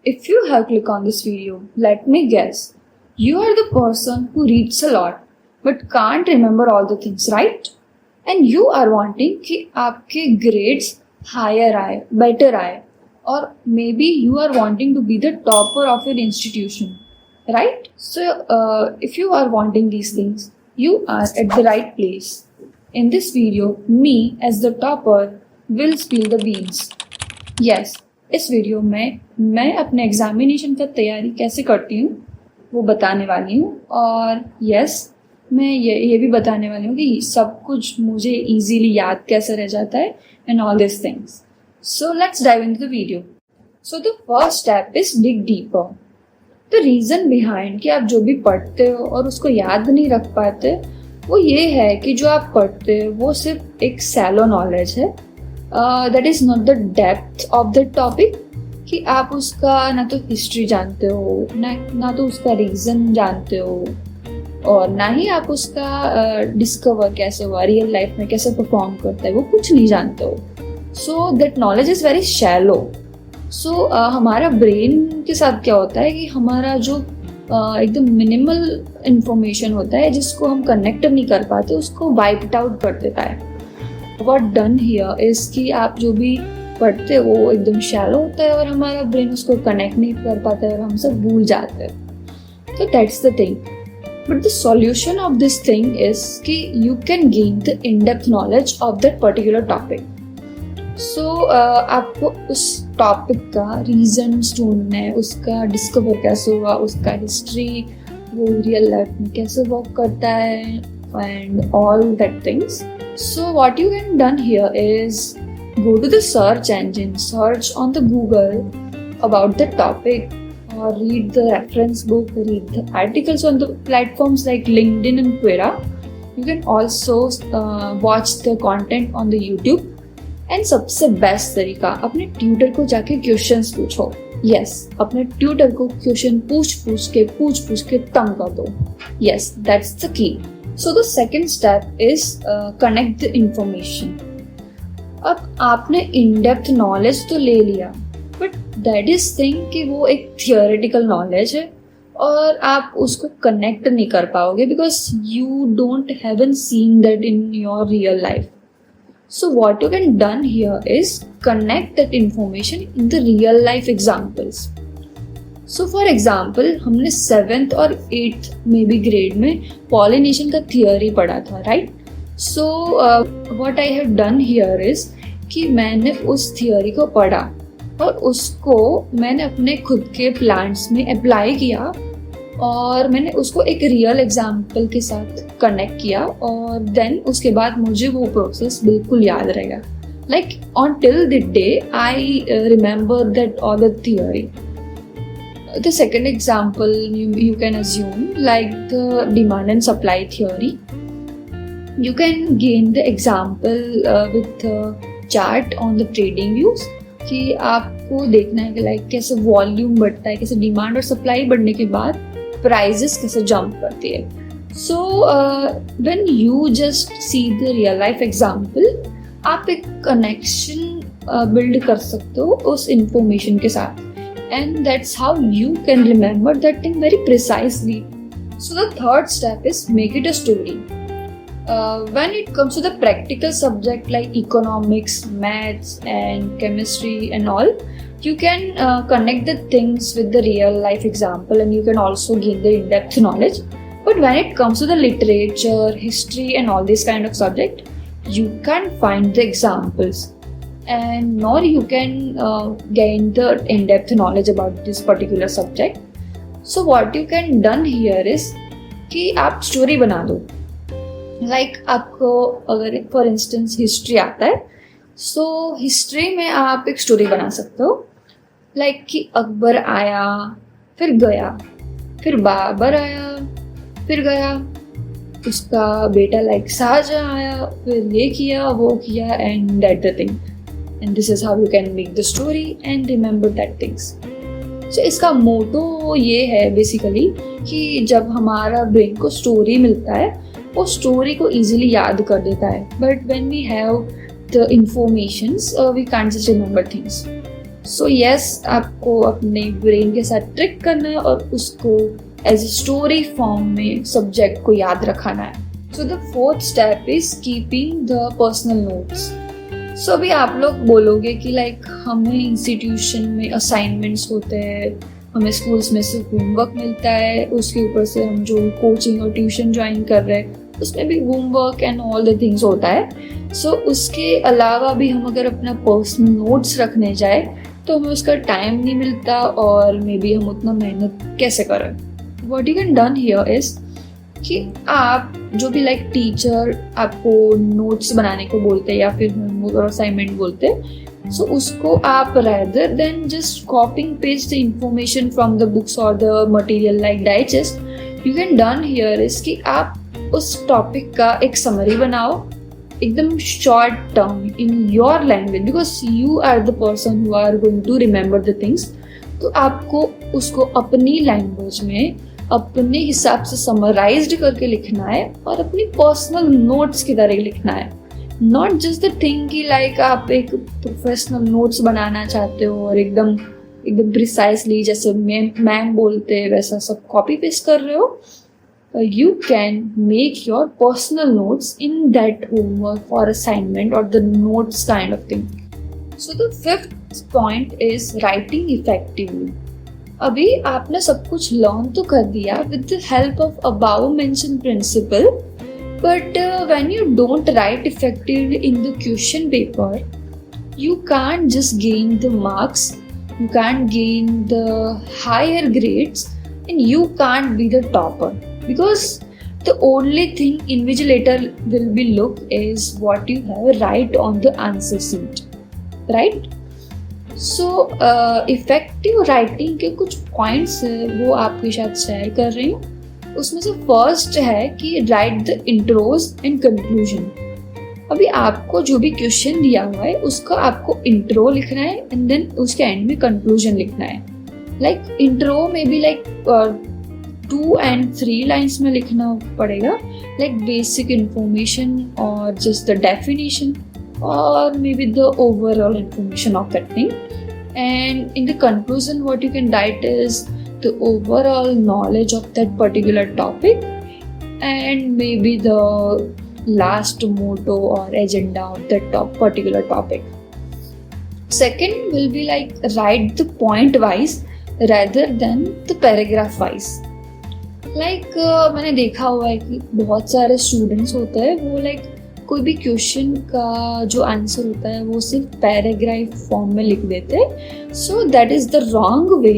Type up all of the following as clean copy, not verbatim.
If you have clicked on this video, let me guess, you are the person who reads a lot but can't remember all the things, right? And you are wanting कि आपके grades higher आए, better आए, or maybe you are wanting to be the topper of your institution, right? So if you are wanting these things, you are at the right place. In this video, me as the topper will spill the beans. Yes, इस video में मैं अपने examination का तैयारी कैसे करती हूँ वो बताने वाली हूँ, और यस मैं ये भी बताने वाली हूँ कि सब कुछ मुझे इजीली याद कैसे रह जाता है and all this things. So let's dive into the video. So the first step is dig deeper. The reason behind कि आप जो भी पढ़ते हो और उसको याद नहीं रख पाते वो ये है कि जो आप पढ़ते हो वो सिर्फ एक सैलो नॉलेज है. That is not the depth of the topic, कि आप उसका ना तो हिस्ट्री जानते हो ना तो उसका रीज़न जानते हो, और ना ही आप उसका डिस्कवर कैसे हुआ, रियल लाइफ में कैसे परफॉर्म करता है वो कुछ नहीं जानते हो. So that knowledge is very shallow. So हमारा ब्रेन के साथ क्या होता है कि हमारा जो एकदम मिनिमल इंफॉर्मेशन होता है जिसको हम कनेक्ट नहीं कर पाते उसको वाइप्ड आउट कर देता है. व्हाट डन हियर इज़ कि आप जो भी पढ़ते हो वो एकदम शैलो होता है और हमारा ब्रेन उसको कनेक्ट नहीं कर पाता है और हम सब भूल जाते हैं. तो that's the thing. But the solution of this thing is कि you can gain the in depth knowledge of that particular topic. So आपको उस टॉपिक का रीजन्स ढूंढना है, उसका डिस्कवर कैसे हुआ, उसका हिस्ट्री, वो रियल लाइफ में कैसे वर्क करता है and all that things. So what you can done here is go to the search engine, search on the Google about the topic, or read the reference book, read the articles on the platforms like LinkedIn and Quora. You can also watch the content on the YouTube. And सबसे best तरीका, अपने tutor को जाके questions पूछो. Yes, अपने tutor को question पूछ के तंग कर दो. Yes, that's the key. So the second step is connect the information. अब आपने इन डेप्थ नॉलेज तो ले लिया, बट दैट इज थिंग कि वो एक थियोरेटिकल नॉलेज है और आप उसको कनेक्ट नहीं कर पाओगे because you don't haven't seen that in your real life. So what you can done here is connect that information in the real life examples. So for example हमने 7th और 8th में भी grade में pollination का theory पढ़ा था, right? So what I have done here is कि मैंने उस थियोरी को पढ़ा और उसको मैंने अपने खुद के प्लांट्स में अप्लाई किया और मैंने उसको एक रियल एग्जाम्पल के साथ कनेक्ट किया, और देन उसके बाद मुझे वो प्रोसेस बिल्कुल याद रहेगा. Like on till the day I remember that all the theory. The second example you can assume like the demand and supply theory. You can gain the example with the chart on the trading views कि आपको देखना है कि like कैसे volume बढ़ता है, कैसे demand और सप्लाई बढ़ने के बाद प्राइजेस कैसे जंप करती है. So when you just see the real life example आप एक कनेक्शन बिल्ड कर सकते हो उस इंफॉर्मेशन के साथ, and that's how you can remember that thing very precisely. So the third step is make it a story. When it comes to the practical subject like economics, maths and chemistry and all, you can connect the things with the real life example and you can also gain the in-depth knowledge. But when it comes to the literature, history and all this kind of subject, you can't find the examples and nor you can gain the in-depth knowledge about this particular subject. So what you can done here is कि आप story बना दो. Like आपको अगर for instance history आता है, so history में आप एक स्टोरी बना सकते हो लाइक कि अकबर आया फिर गया, फिर बाबर आया फिर गया, उसका बेटा लाइक शाहजहां आया फिर ये किया वो किया and that the thing. And this is how you can make the story and remember that things. So इसका मोटो ये है बेसिकली कि जब हमारा ब्रेन को स्टोरी मिलता है वो स्टोरी को इजीली याद कर देता है, but when we have the informations we can't just remember things. So yes, आपको अपने ब्रेन के साथ ट्रिक करना है और उसको एज ए स्टोरी फॉर्म में सब्जेक्ट को याद रखाना है. So the fourth step is keeping the personal notes. So अभी आप लोग बोलोगे कि लाइक हमें इंस्टीट्यूशन में असाइनमेंट्स होते हैं, हमें स्कूल्स में से होमवर्क मिलता है, उसके ऊपर से हम जो कोचिंग और ट्यूशन ज्वाइन कर रहे हैं उसमें भी homework and all the things होता है. सो उसके अलावा भी हम अगर अपना पर्सनल नोट्स रखने जाए तो हमें उसका टाइम नहीं मिलता और मे बी हम उतना मेहनत कैसे करें. What you can done here is कि आप जो भी लाइक टीचर आपको नोट्स बनाने को बोलते हैं या फिर होमवर्क और असाइनमेंट बोलते हैं, सो उसको आप rather than just copying paste the information from the books or the material like digest, you can done here is कि आप उस टॉपिक का एक समरी बनाओ एकदम short term in your language, because you are the person who are going to remember the things. तो आपको उसको अपनी लैंग्वेज में अपने हिसाब से समराइज्ड करके लिखना है और अपनी पर्सनल नोट्स की तरह लिखना है. नॉट जस्ट द थिंग कि लाइक आप एक प्रोफेशनल नोट्स बनाना चाहते हो और एकदम प्रिसाइसली जैसे मैम बोलते हैं वैसा सब कॉपी पेस्ट कर रहे हो. You can make your personal notes in that homework or assignment or the notes kind of thing. So the fifth point is writing effectively. अभी आपने सब कुछ लर्न तो कर दिया with the help of above mentioned principle, but when you don't write effectively in the question paper, you can't just gain the marks, you can't gain the higher grades, and you can't be the topper. Because the only thing invigilator will be look is what you have write on the answer sheet, right? So effective writing के कुछ points वो आपके साथ share कर रही हूँ. उसमें से फर्स्ट है कि write the intros and conclusion. अभी आपको जो भी क्वेश्चन दिया हुआ है उसका आपको इंट्रो लिखना है एंड देन उसके एंड में कंक्लूजन लिखना है. लाइक इंट्रो में भी लाइक 2 and 3 लाइन्स में लिखना पड़ेगा, लाइक बेसिक इंफॉर्मेशन और जस्ट द डेफिनेशन और maybe the overall information of that thing. And in the conclusion what you can write is the overall knowledge of that particular topic and maybe the last motto और agenda of that particular topic. Second will be like write the point wise rather than the paragraph wise. Like मैंने देखा हुआ है कि बहुत सारे students होते हैं वो लाइक कोई भी क्वेश्चन का जो आंसर होता है वो सिर्फ पैराग्राफ फॉर्म में लिख देते हैं. So that is the wrong way.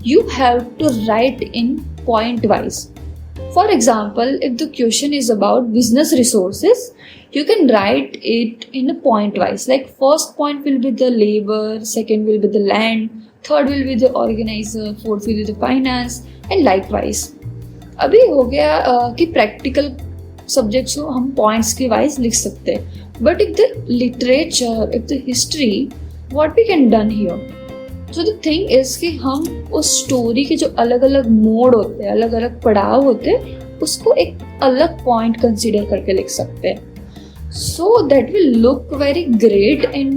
You have to write in point wise. For example, if the question is about business resources, you can write it in a point wise, like first point will be the labor, second will be the land, third will be the organizer, fourth will be the finance and likewise. अभी हो गया कि practical subjects को हम points के wise लिख सकते हैं, but if the literature, if the history, what we can done here. So the thing is कि हम उस स्टोरी के जो अलग अलग मोड होते हैं, अलग अलग पड़ाव होते हैं, उसको एक अलग पॉइंट कंसिडर करके लिख सकते हैं. So that will look very great in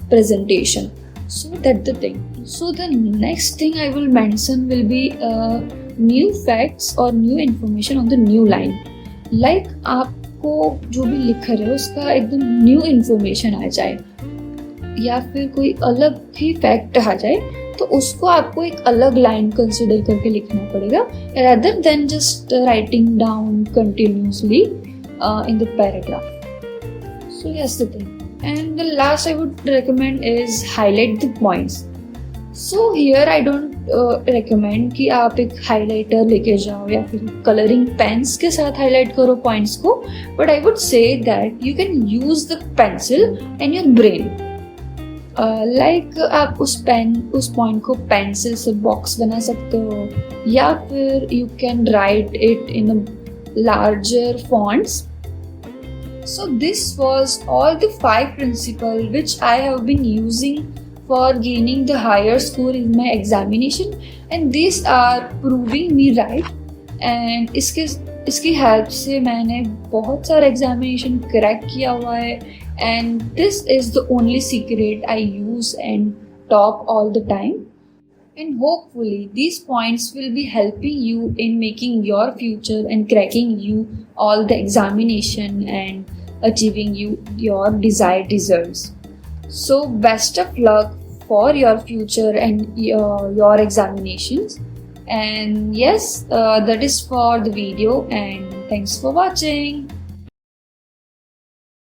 presentation. So that's the thing. So the next thing I will mention will be new facts or new information on the new line. Like आपको जो भी लिख रहे हो उसका एकदम new information आ जाए या फिर कोई अलग ही फैक्ट आ जाए तो उसको आपको एक अलग लाइन कंसिडर करके लिखना पड़ेगा rather than just writing down continuously in the paragraph. So yes, the thing. And the last I would recommend is highlight the points. So here I don't recommend कि आप एक highlighter लेके जाओ या फिर coloring pens के साथ highlight करो points को, but I would say that you can use the pencil and your brain. Like आप उस point को pencil से box बना सकते हो या फिर you can write it in a larger fonts. So this was all the 5 principles which I have been using for gaining the higher score in my examination, and these are proving me right. And इसकी help से मैंने बहुत सारा examination crack किया हुआ है, and this is the only secret I use and top all the time. And hopefully, these points will be helping you in making your future and cracking you all the examination and achieving your desired results. So, best of luck for your future and your examinations. And yes, that is for the video, and thanks for watching.